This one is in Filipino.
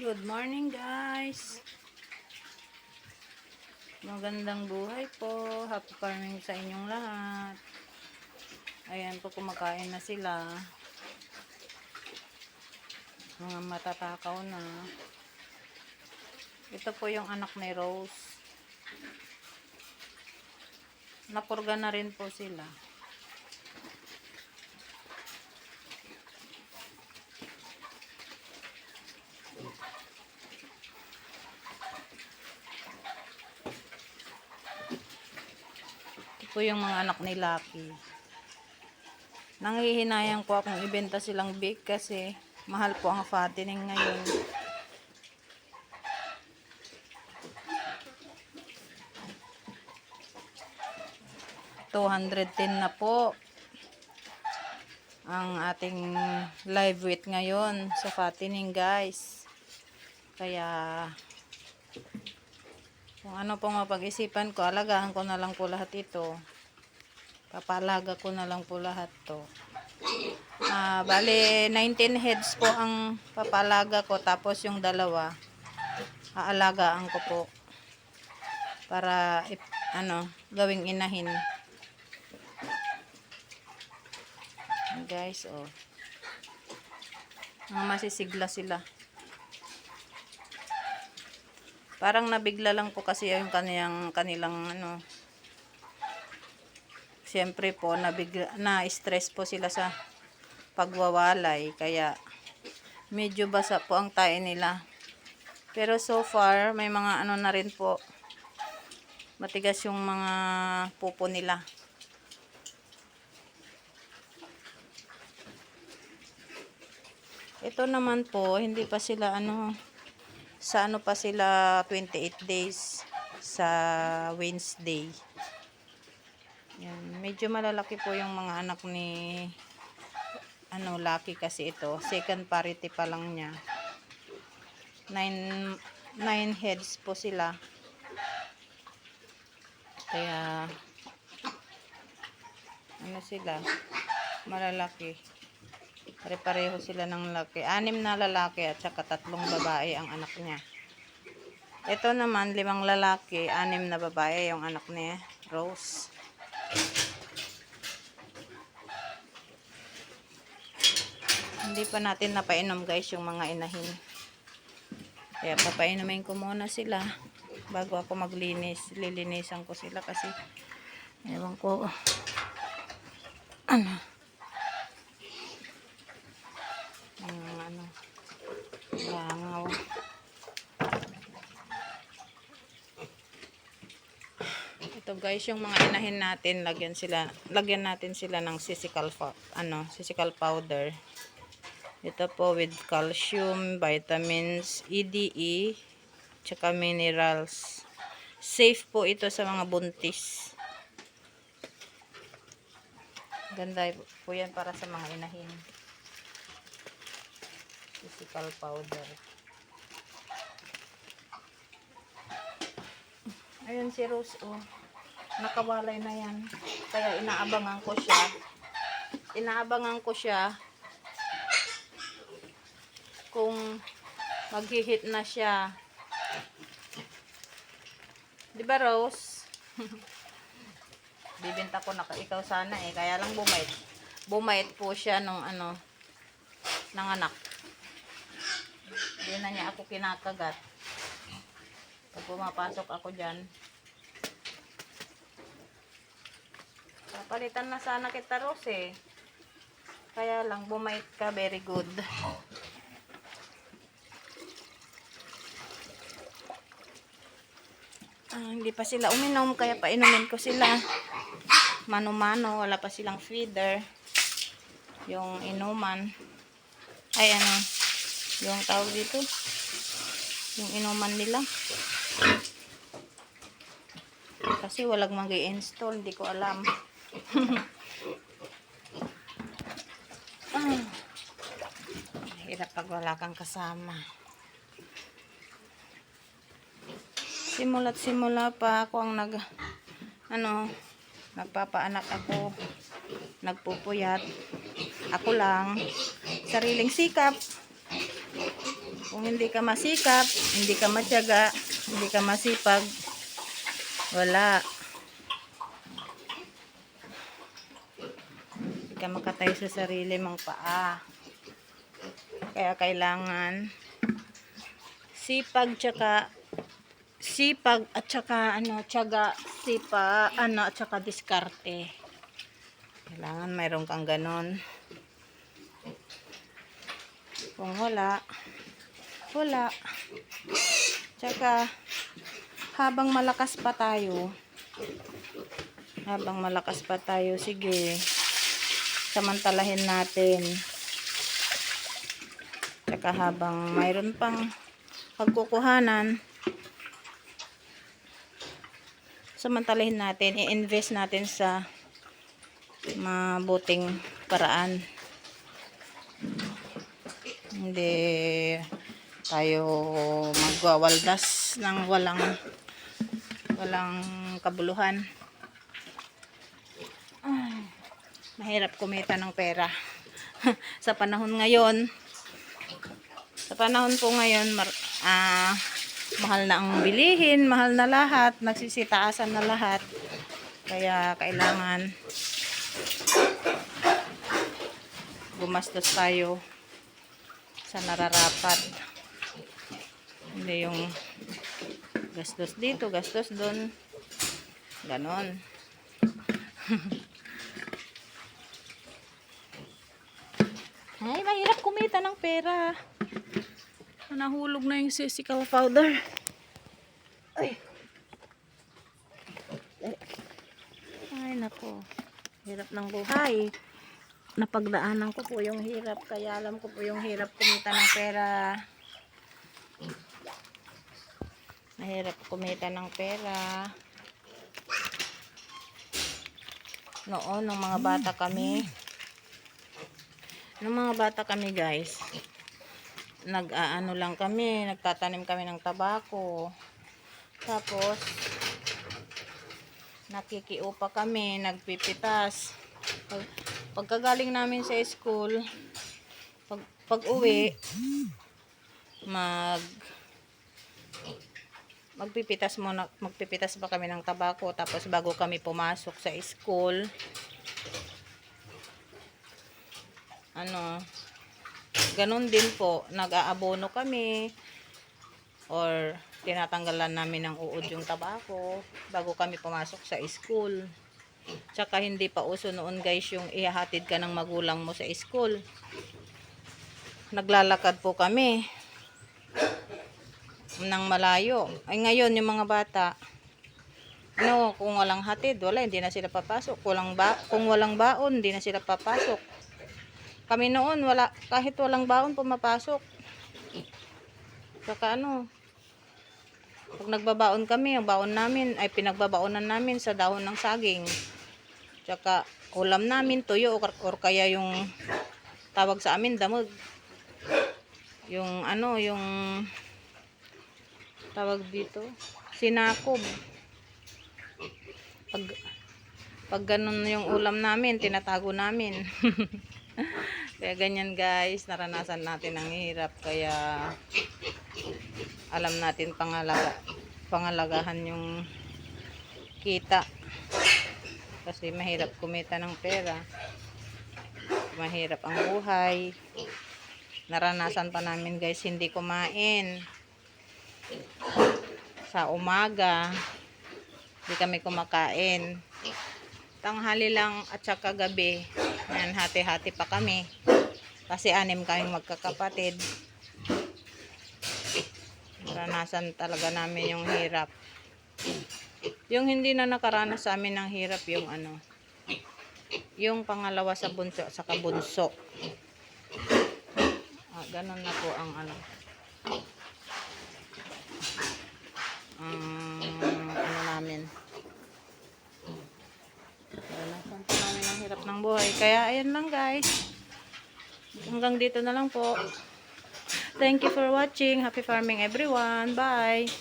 Good morning guys. Magandang buhay po. Happy farming sa inyong lahat. Ayan po, kumakain na sila. Mga matatakaw na. Ito po yung anak ni Rose. Napurga na rin po sila. Po yung mga anak ni Lucky. Nanghihinayang po akong ibenta silang bake kasi mahal po ang fattening ngayon. $210 na po ang ating live weight ngayon sa fattening guys. Kaya kung ano pong mapag-isipan ko, alagaan ko na lang po lahat ito. Papalaga ko na lang po lahat to. Bale, 19 heads po ang papalaga ko. Tapos yung dalawa, aalagaan ko po. Para, gawing inahin. Guys, oh. Mga masisigla sila. Parang nabigla lang po kasi yung kanilang siyempre po na-stress po sila sa pagwawalay, kaya medyo basa po ang tae nila. Pero so far may mga na rin po, matigas yung mga pupo nila. Ito naman po, hindi pa sila pa sila 28 days sa Wednesday. Yan, medyo malalaki po yung mga anak ni Lucky kasi ito, second parity pa lang niya. 9 heads po sila. Kaya sila malalaki. Pare-pareho sila ng laki. 6 na lalaki at saka 3 babae ang anak niya. Ito naman 5 lalaki, 6 na babae yung anak ni Rose. Hindi pa natin napainom guys yung mga inahin. Kaya papainumin ko muna sila bago ako maglinis. Lilinisan ko sila kasi ewan ko langaw. Ito guys, yung mga inahin natin, lagyan natin sila ng sisical powder. Ito po with calcium, vitamins, EDE, tsaka minerals. Safe po ito sa mga buntis. Ganda po yan para sa mga inahin. Sisical powder. Ayun si Rose, oh. Nakawalay na yan. Kaya inaabangan ko siya kung maghihit na siya. Di ba, Rose? Bibenta ko na ikaw sana eh. Kaya lang bumait po siya ng anak. Hindi na niya ako kinakagat. Pag pumapasok ako dyan. Palitan na sana kita, Rose eh. Kaya lang bumait ka, very good. Hindi pa sila uminom, kaya painumin ko sila. Mano-mano, wala pa silang feeder. Yung inuman. Ay yung tawag dito. Yung inuman nila. Kasi walang mag-i-install, hindi ko alam. Hirap pag wala kang kasama. Simula't simula pa ako ang nagpapaanak ako, nagpupuyat. Ako lang, sariling sikap. Kung hindi ka masikap, hindi ka matyaga, hindi ka masipag, wala. Hindi ka makatayo sa sarili mong paa. Kaya kailangan sipag at saka tiyaga, at saka diskarte. Kailangan mayroon kang ganon. Kung wala. Tsaka habang malakas pa tayo, sige, samantalahin natin. Tsaka habang mayroon pang pagkukuhanan, samantalahin natin, i-invest natin sa mabuting paraan. Hindi tayo magwawaldas ng walang kabuluhan. Ay, mahirap kumita ng pera. Sa panahon po ngayon, mahal na ang bilihin, mahal na lahat, nagsisitaasan na lahat. Kaya kailangan gumastos tayo sa nararapat. Hindi yung gastos dito, gastos doon. Ganon. Ay, mahirap kumita ng pera. Nahulog na yung sisical powder. Ay, nako. Hirap ng buhay. Napagdaanan ko po yung hirap. Kaya alam ko po yung hirap kumita ng pera. Mahirap kumita ng pera. Noon, nung mga bata kami, guys, nagtatanim kami ng tabako. Tapos, nakikiupa kami, nagpipitas. Pagkagaling namin sa school, pag uwi, magpipitas pa kami ng tabako. Tapos bago kami pumasok sa school, ganun din po, nag-aabono kami or tinatanggalan namin ng uod yung tabako bago kami pumasok sa school. Tsaka hindi pa uso noon, guys, yung ihahatid ka ng magulang mo sa school. Naglalakad po kami ng malayo. Ay ngayon yung mga bata, kung walang hatid, hindi na sila papasok. Kung walang baon, hindi na sila papasok. Kami noon, kahit walang baon, pumapasok. Saka pag nagbabaon kami, ang baon namin ay pinagbabaonan namin sa dahon ng saging. Tsaka ulam namin, tuyo or kaya yung tawag sa amin, damog. Yung tawag dito, sinakob. Pag ganun yung ulam namin, tinatago namin. Kaya ganyan, guys, naranasan natin ang hirap. Kaya alam natin pangalagahan yung kita. Kasi mahirap kumita ng pera. Mahirap ang buhay. Naranasan pa namin, guys, hindi kumain. Sa umaga, hindi kami kumakain. Tanghali lang at saka gabi. Yan, hati-hati pa kami. Kasi 6 kaming magkakapatid. Naranasan talaga namin yung hirap. Yung hindi na nakaranas sa amin ng hirap, yung pangalawa sa bunso at saka bunso. Ganun na po ang namin. Naranasan po namin ang hirap ng buhay. Kaya ayan lang, guys. Hanggang dito na lang po. Thank you for watching. Happy farming, everyone. Bye.